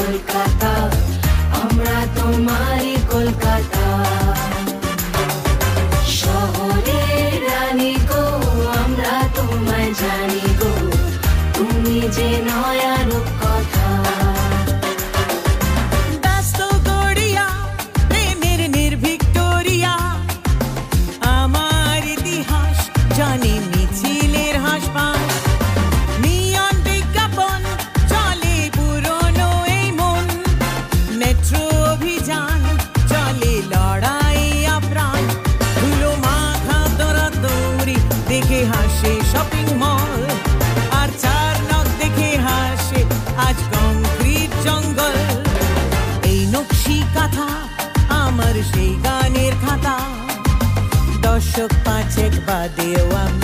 কলকাতা, আমরা তোমারই কলকাতা। শহরের রানী গো, আমরা তোমায় জানি গো, তুমি যে নয়া রূপকথা। ব্যস্ত গড়িয়া প্রেমের নির্ভিক্টোরিয়া, আমার ইতিহাস জানি মিছিলের হাসপাস। নিয়ন বিজ্ঞাপন চলে পুরনো এই মন, মেট্রো অভিযান চলে লড়াই আপ্রাণ। ধুলো মাথা দৌড়াদৌড়ি দেখে হাসে শপিং মল, আর চার নখ দেখে হাসে আজ কংক্রিট জঙ্গল। এই নকশি কাঁথা আমার সেই গানের খাতা, দশক পাঁচেক বাদেও আমি